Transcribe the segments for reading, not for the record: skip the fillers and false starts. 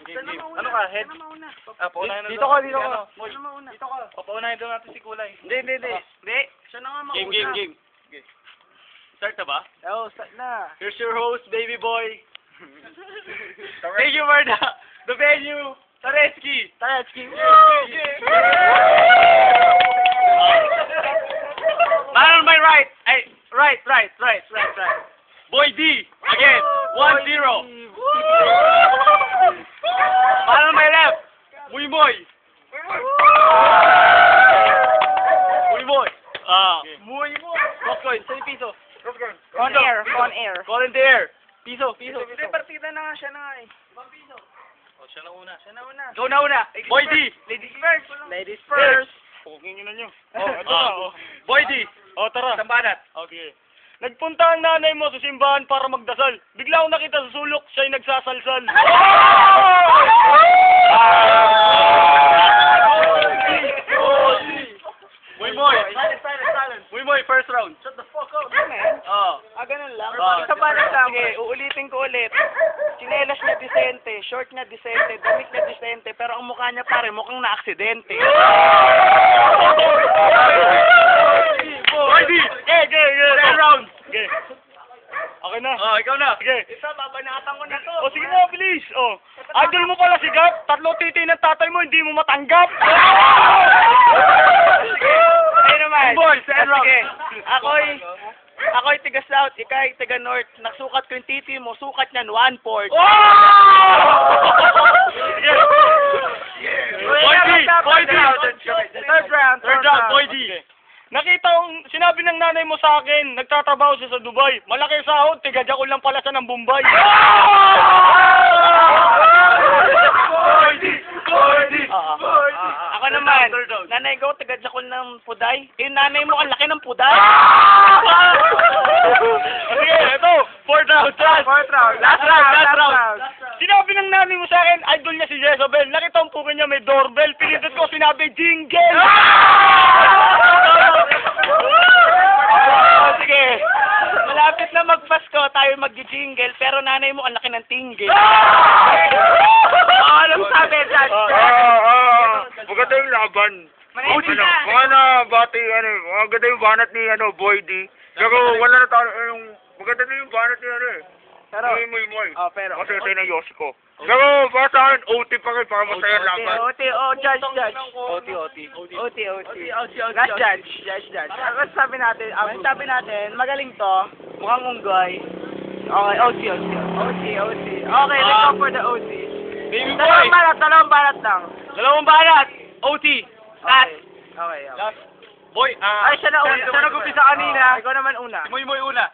game. Ano ka, head? Paunahin na Dito ka, dito ka. Dito ka. Paunahin daw natin si Kulay. Hindi. Siya na nga mauna. Game. Start na ba? Oo, start na. Here's your host, baby boy. Thank you for the venue. Tareski. Man on my right. Right. Boy D. Again. 1-0. Man on my left. Muy boy. Muy boy. Cross coin. 3 piso. On air. Call in the air. Piso. Hindi, partida na nga, siya na nga eh. Oh, siya na una. Go na una. Boy D. Ladies first. Pugingin na nyo. Ito na. Boy D. Tara. Sambanat. Okay. Nagpunta ang nanay mo sa simbahan para magdasal. Bigla akong nakita sa sulok, siya'y nagsasalsal. Muy boy, first round. Shut the fuck up. Ganun lang. Oh. Isa pa na sa akin, uulitin ko ulit. Chinelas niya disente, short niya disente, damit niya disente, pero ang mukha niya pare, mukhang na-aksidente. Boy D. Third round. Okay. Okay na. Ikaw na. Sige. Isa, babanatan ko na to. Sige na, bilis. Idol mo pala si Gap. 3 titi ng tatay mo, hindi mo matanggap. Ayun naman. Boy, second round. Sige. Ako'y tiga South, ika'y tiga North. Nagsukat ko yung titi mo, sukat niyan 1/4. Boy D. Third round, Boy D. Nakita kong, sinabi ng nanay mo sa akin, nagtatrabaho siya sa Dubai. Malaki sahod, tigadya ko lang pala siya ng Bombay. Ako naman, nanay ko, tigadya ko ng Puday. Nanay mo, ang laki ng Puday. Sige, ito, fourth round. Last round. Sinabi ng nanay mo sa akin, idol niya si Jezabel. Nakita ang pukin niya may doorbell. Pinitot ko, sinabi, jingle! Sige. Malapit na magpasko, tayo mag-jingle, pero nanay mo, ang laki ng tinggil. Ano sabi, Dad? Maganda yung laban. Maganda yung banat ni Boy D. Pero wala na tayo maganda na yung banat ni Pero, Muy. pero. Kasi tayo ng Yoshiko. Pero para sa akin, OT pa rin para masaya ang laban. Judge. OT. Last judge. Ano sabi natin? Magaling to. Mukhang unggoy. Okay, OT. Okay, let's go for the OT. Baby boy. Dalawang balat lang. Dalawang balat. OT. Last. Okay. Last. Boy, Ay, siya na una. Siya nag-umpisa kanina. Ikaw naman una. Muy una.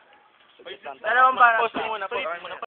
Dalawang balat. Post mo muna.